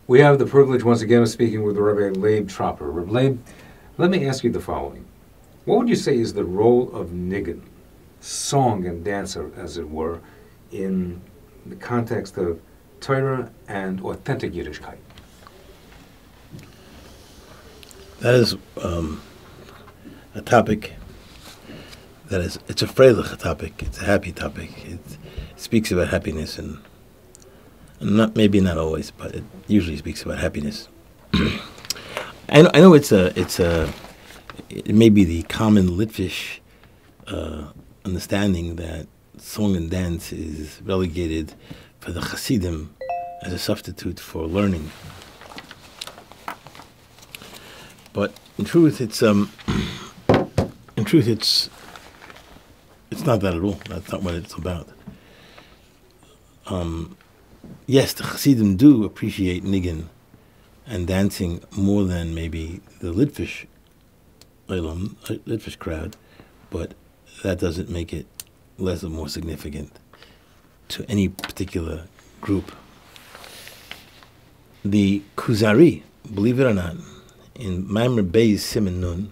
We have the privilege once again of speaking with Rabbi Leib Tropper. Rabbi Leib, let me ask you the following. What would you say is the role of Niggun, song and dance, as it were, in the context of Torah and authentic Yiddishkeit? That is a topic that is, it's a freilich topic, it's a happy topic. It speaks about happiness, and not, maybe not always, but it usually speaks about happiness. I know it may be the common Litvish understanding that song and dance is relegated for the Hasidim as a substitute for learning. But in truth, it's not that at all. That's not what it's about. Yes, the Hasidim do appreciate Niggun and dancing more than maybe the Litvish crowd, but that doesn't make it less or more significant to any particular group. The Kuzari, believe it or not, in Maimer Bey's Siman Nun,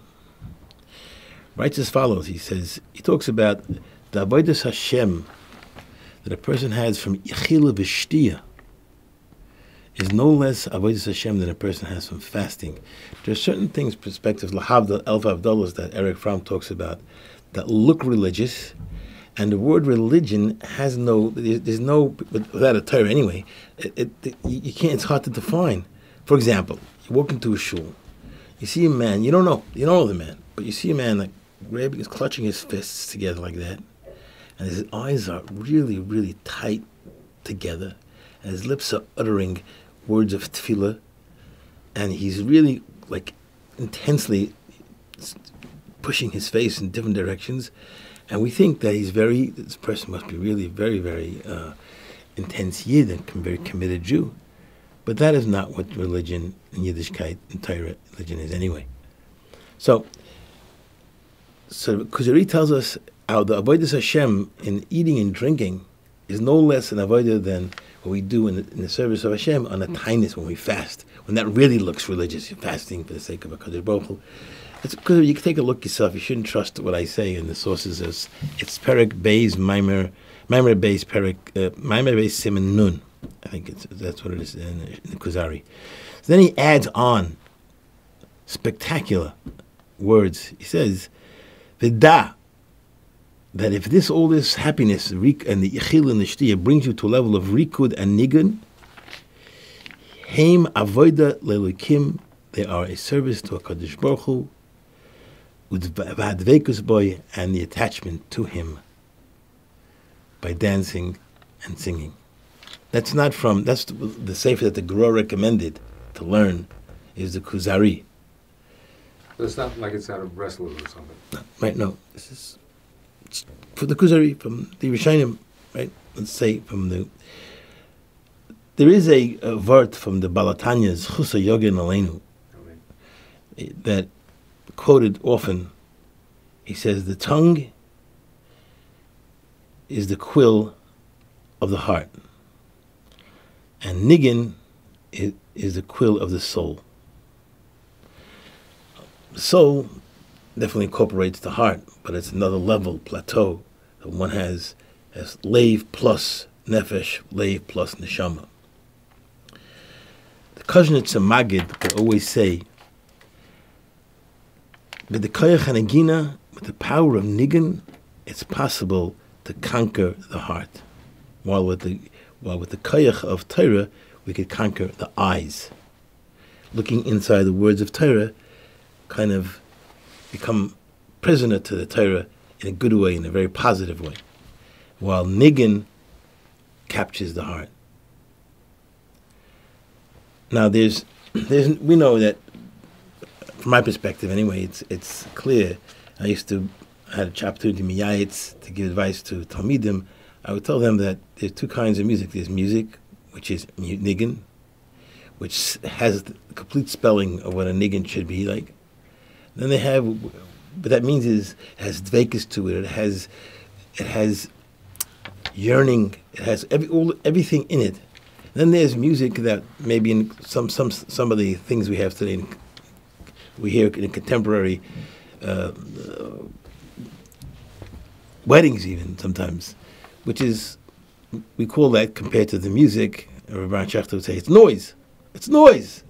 writes as follows. He talks about the Avodas Hashem that a person has from Yechila V'Shtiya is no less Avodas Hashem than a person has from fasting. There are certain things, perspectives, Lahavda, Elf Avdolahs that Eric Fromm talks about, that look religious, and the word religion has there's no, without a Torah anyway, you can't, it's hard to define. For example, you walk into a shul, you see a man, you don't know the man, but you see a man like grabbing, clutching his fists together like that, and his eyes are really, really tight together, and his lips are uttering words of tefillah, and he's really like intensely pushing his face in different directions, and we think that this person must be really very, very intense Yid and very committed Jew. But that is not what religion and Yiddishkeit and Torah religion is anyway. So Kuzari tells us how the Avodas Hashem in eating and drinking is no less an avodah than what we do in the service of Hashem on a tainus when we fast, when that really looks religious. You're fasting for the sake of HaKadosh Baruch Hu. It's because you can take a look yourself. You shouldn't trust what I say in the sources. It's Perek Bey's Maimer Bey's Siman Nun. I think that's what it is in the Kuzari. So then he adds on spectacular words. He says, "V'da," that if all this happiness and the Yechil and the Shtiyah brings you to a level of Rikud and Niggun, Heim Avoda Lelukim, they are a service to HaKadosh Baruch Hu, V'advekus boy, and the attachment to him by dancing and singing. That's the sefer that the Guru recommended to learn is the Kuzari. But it's not like it's out of wrestlers or something. No, right, no. It's for the Kuzari, from the Rishonim, right? Let's say there is a vart from the Balatanya's Chusa Yogin Aleinu that quoted often. He says, the tongue is the quill of the heart, and Niggun is the quill of the soul. The soul definitely incorporates the heart, but it's another level, plateau, that one has Leib plus Nefesh, Leib plus Neshama. The Kuznetzer Magid would always say, with the Koyach Hanagina, with the power of Niggun, it's possible to conquer the heart. While with the Koyach of Torah, we could conquer the eyes. Looking inside the words of Torah, kind of become prisoner to the Torah in a good way, in a very positive way. While Niggun captures the heart. Now we know that, from my perspective anyway, it's clear. I had a chapter to Miyayitz to give advice to Talmidim. I would tell them that there's two kinds of music. There's music, which is Niggun, which has the complete spelling of what a Niggun should be like. Then they have, what that means is, it has dveikus to it. It has yearning. It has everything in it Then there's music that maybe in some of the things we have today, we hear in contemporary weddings even sometimes, which is, we call that, compared to the music, Rabbi Schachter would say, it's noise. It's noise.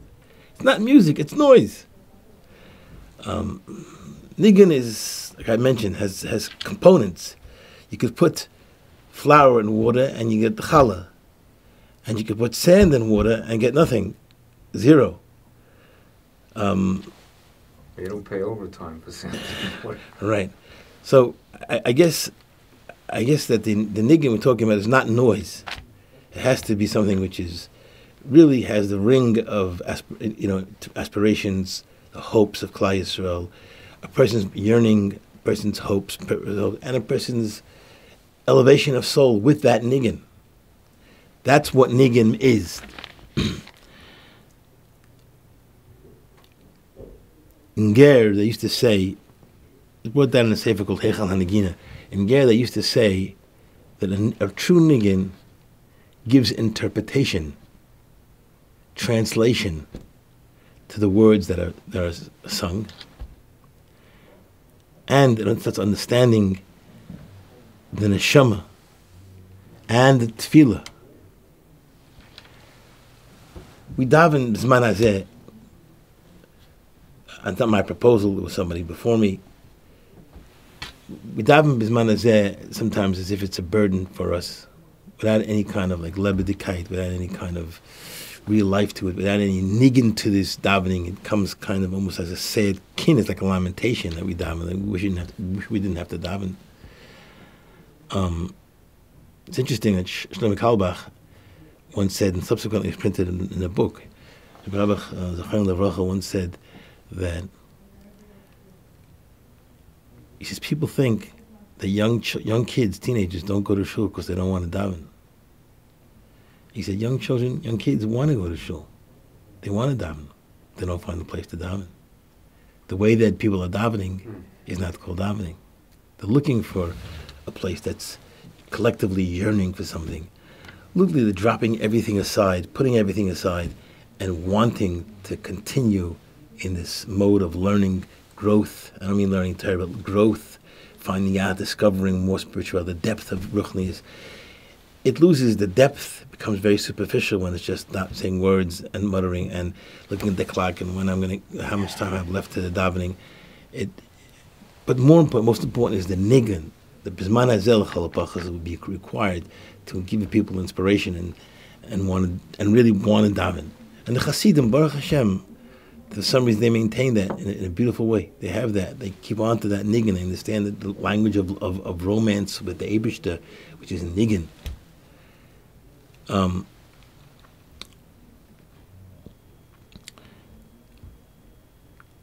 It's not music, it's noise. Niggun is, like I mentioned, has components. You could put flour in water and you get the challah. And you could put sand in water and get nothing. Zero. You don't pay overtime for sand in water. Right. So I guess that the niggun we're talking about is not noise. It has to be something which is really has the ring of aspirations, the hopes of Klal Yisrael, a person's yearning, a person's hopes, and a person's elevation of soul with that niggun. That's what niggun is. In Ger, they used to say, it's brought down in a sefer called Heichal HaNegina. In Ger, they used to say that a true niggun gives interpretation, translation to the words that are sung, and it starts understanding the neshama and the tefillah. We daven b'zman hazeh. I thought my proposal was somebody before me. We daven b'zman hazeh sometimes as if it's a burden for us, without any kind of like lebedikite, without any kind of real life to it, without any niggun to this davening. It comes kind of almost as a sad kin. It's like a lamentation that we daven. Like we wish we didn't have to daven. It's interesting that Shlomo Kalbach once said, and subsequently it's printed in a book, Rabbi Zachariah Levracha once said that, he says, people think that young kids, teenagers, don't go to shul because they don't want to daven. He said, young kids want to go to shul. They want to daven. They don't find a place to daven. The way that people are davening is not called davening. They're looking for a place that's collectively yearning for something. Literally, they're dropping everything aside, putting everything aside, and wanting to continue in this mode of learning, growth. I don't mean learning Torah, but growth, finding out, discovering more spirituality, the depth of ruchnius. It loses the depth, becomes very superficial when it's just not saying words and muttering and looking at the clock and when how much time I have left to the davening. But most important is the niggun. The bizman hazel chalapachas would be required to give people inspiration and really want to daven. And the Hasidim, Baruch Hashem, for some reason they maintain that in a beautiful way. They have that. They keep on to that niggun. They understand the language of romance with the Eibishter, which is niggun. In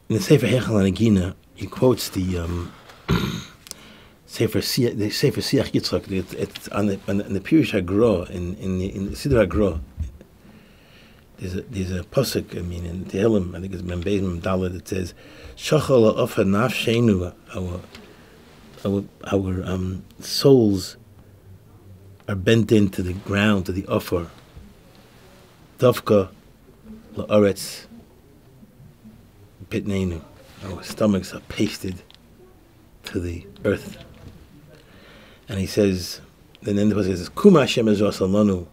the Sefer Heichal HaNegina, he quotes the Sefer Siach Yitzchak. It's on the Pirush HaGro, in the Siddur HaGro. There's a pasuk, in Tehillim, I think it's Mem Beis Mem Dalet, that says, Shachal ha'ofer nafsheinu, our souls are bent into the ground, to the offer. Dafka la'aretz pitneinu, our stomachs are pasted to the earth. And he says, and then the pasuk says, Kuma Hashem ezra salanu,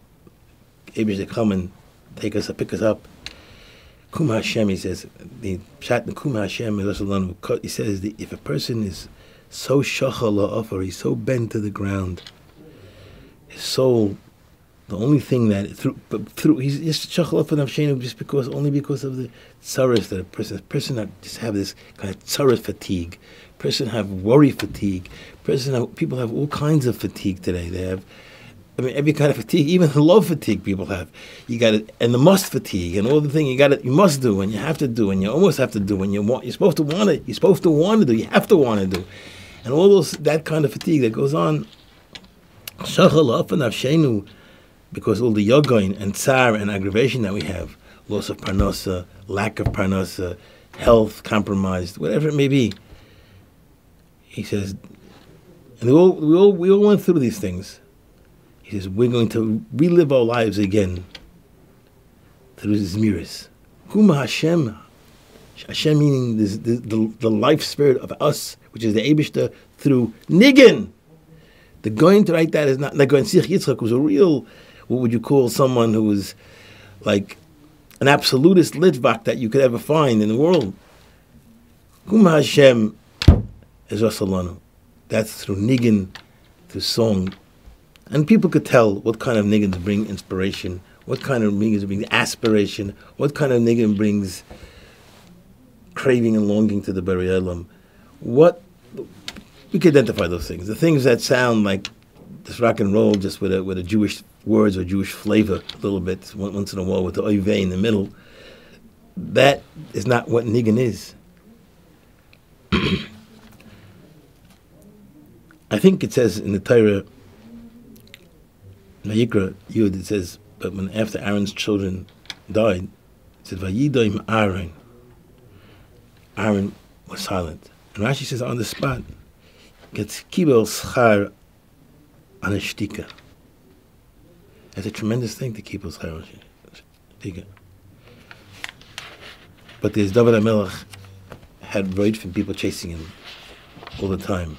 Abish to come and take us, pick us up. Kum Hashem, he says, the Pshat, the Kum Hashem, he says, if a person is so shachal la'ofar, he's so bent to the ground, his soul, the only thing that, he's just shachal la'ofar nafshenu, only because of the tsaras that a person just have this kind of tsaras fatigue, person have worry fatigue, people have all kinds of fatigue today. They have, every kind of fatigue, even the love fatigue people have. You got it, and the must fatigue, and all the thing you must do, and you have to do, and you almost have to do, and you're supposed to want it, you have to want to do, and all that kind of fatigue that goes on. Because all the yogain and tsar and aggravation that we have, loss of parnasa, lack of parnasa, health compromised, whatever it may be. He says, and we all went through these things. He says, we're going to relive our lives again through Zmiris. Kuma Hashem, Hashem meaning the life spirit of us, which is the Eibishter, through Niggun. The going to write that is not, like going Sich Yitzchak was a real, what would you call someone who was like an absolutist litvak that you could ever find in the world. Kuma Hashem is Rasalanu. That's through Niggun, through song. And people could tell what kind of Nigguns bring inspiration, what kind of Nigguns bring aspiration, what kind of Niggun brings craving and longing to the Bari Olam. What, we can identify those things. The things that sound like this rock and roll just with a Jewish words or Jewish flavor a little bit, once in a while with the oivei in the middle, that is not what Niggun is. I think it says in the Torah, Vayikra Yud, it says, but when after Aaron's children died, it says, Vayidoim Aaron. Aaron was silent. And Rashi says on the spot, gets kibel schar an shtika. That's a tremendous thing to keep schar an shtika. But there's David HaMelech had right from people chasing him all the time.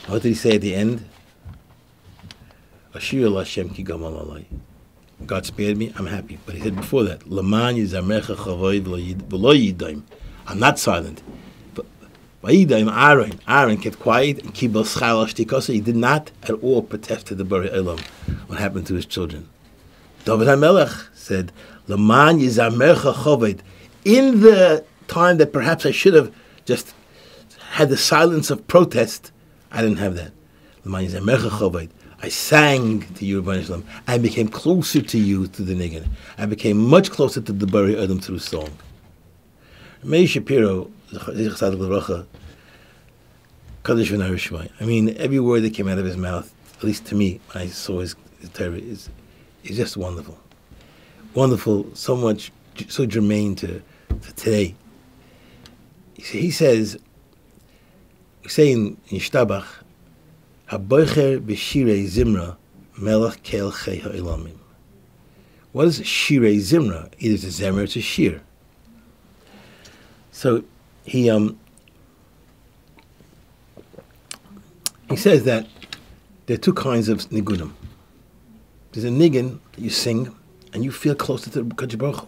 What did he say at the end? Ashir Hashem ki gamal alai. God spared me, I'm happy. But he said before that, Laman yizamecha chavoid v'lo yidaim. I'm not silent. But vayidaim Aaron kept quiet and kibel schar shtikasa. He did not at all protest to the Bari Olam what happened to his children. David HaMelech said, Laman yizamecha chavoid. In the time that perhaps I should have just had the silence of protest, I didn't have that. I sang to you, Rabbi Shalom. I became closer to you through the Niggun. I became much closer to the Bari Olam through song. Meir Shapiro, I mean, every word that came out of his mouth, at least to me, when I saw his Torah, is just wonderful. Wonderful, so much, so germane to today. He says, we say in Yishtabach, Haboicher b'shirei zimra melech kel chei ha'olamim. What is shirei zimra? Either it's a zemer or it's a shir. So he says that there are two kinds of nigunim. There's a niggun that you sing and you feel closer to Kadosh Baruch Hu.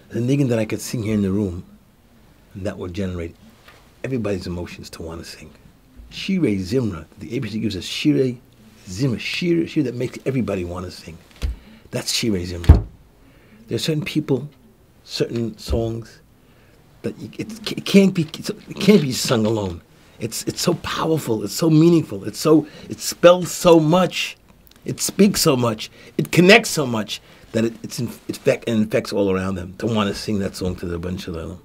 There's a niggun that I could sing here in the room and that will generate everybody's emotions to want to sing. Shirei Zimra, the ABC gives us Shirei Zimra, shir that makes everybody want to sing. That's Shirei Zimra. There are certain people, certain songs that it can't be sung alone. It's so powerful. It's so meaningful. It spells so much. It speaks so much. It connects so much that it infects all around them to want to sing that song to the Rebbeinu Shalom.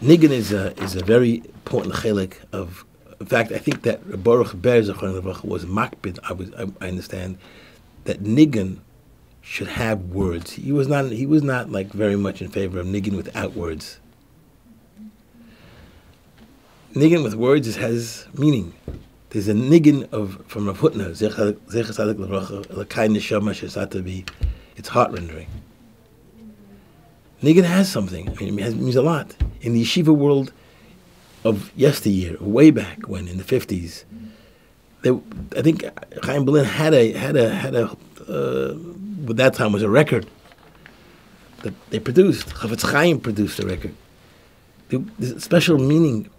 Niggun is a very important chelik of. In fact, I think that Baruch Ber Zechron Levrach was makbid. I understand that Niggun should have words. He was not like very much in favor of Niggun without words. Niggun with words has meaning. There's a Niggun from Rav Hutner, Zecher Tzaddik Levrach, L'kai Neshama Shesatabi. It's heart-rendering. Niggun has something. I mean, it means a lot. In the yeshiva world of yesteryear, way back when in the 50s, I think Chaim Berlin had a what that time was a record that they produced. Chavetz Chaim produced a record. There's a special meaning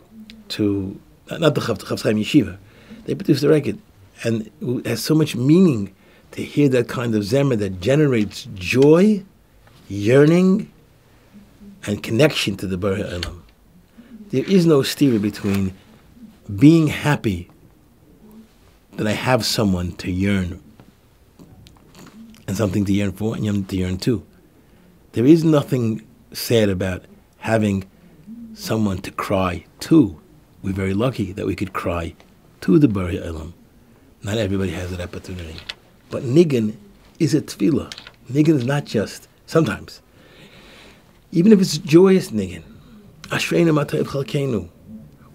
to not the Chavetz Chaim yeshiva. They produced a record, and it has so much meaning to hear that kind of zemer that generates joy, yearning, and connection to the Bari Olam. There is no stira between being happy that I have someone to yearn and something to yearn for and something to yearn to. There is nothing sad about having someone to cry to. We're very lucky that we could cry to the Bari Olam. Not everybody has that opportunity. But Niggun is a tefillah. Niggun is not just, sometimes, even if it's joyous Niggun, Ashreinu Matayv Chalkeinu,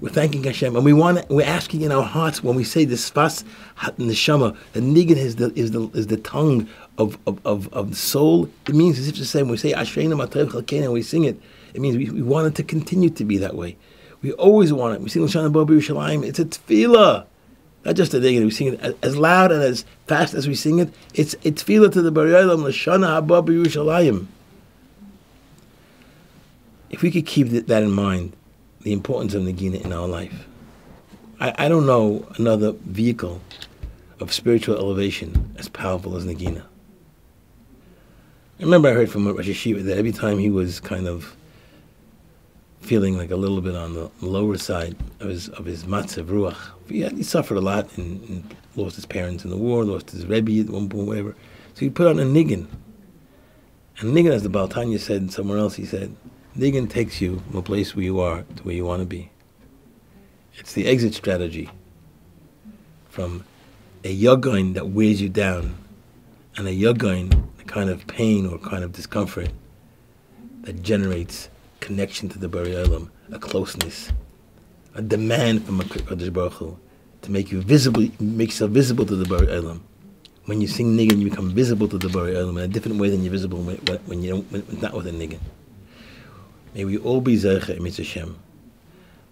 We're thanking Hashem, and we're asking in our hearts when we say the Sfas Neshama, the Niggun is the tongue of the soul. It means as if to say when we say Ashreinu Matov Chalkeinu and we sing it, it means we want it to continue to be that way. We always want it. We sing L'Shana Bo B'Yerushalayim. It's a tefillah, not just a Niggun. We sing it as loud and as fast as we sing it. It's tefillah to the Bari Olam L'Shana Haba B'Yerushalayim. If we could keep that in mind, the importance of Nagina in our life. I don't know another vehicle of spiritual elevation as powerful as Nagina. I remember I heard from Rosh Yeshiva that every time he was kind of feeling like a little bit on the lower side of his matzav ruach, he suffered a lot and lost his parents in the war, lost his Rabbi at one point, whatever. So he put on a Niggun. And Niggun, as the Baal Tanya said somewhere else, he said, Niggun takes you from a place where you are to where you want to be. It's the exit strategy from a yagoin that weighs you down and a yagoin, the kind of pain or kind of discomfort that generates connection to the Bari Olam, a closeness, a demand from a Kadosh Baruch Hu to make you visible, make yourself visible to the Bari Olam. When you sing Niggun, you become visible to the Bari Olam in a different way than you're visible when you don't, not with a Niggun. May we all be Zeicha Emetz Hashem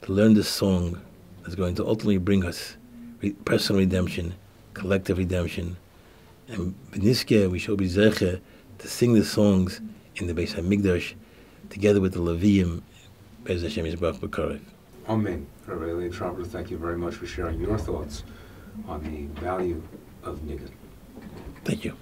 to learn this song that's going to ultimately bring us personal redemption, collective redemption, and B'niskeh we shall be Zeicha to sing the songs in the Beis HaMikdash together with the Leviim, Be'ez Hashem Yisbarach B'Karev. Amen. Rabbi Leib Tropper, thank you very much for sharing your thoughts on the value of Niggun. Thank you.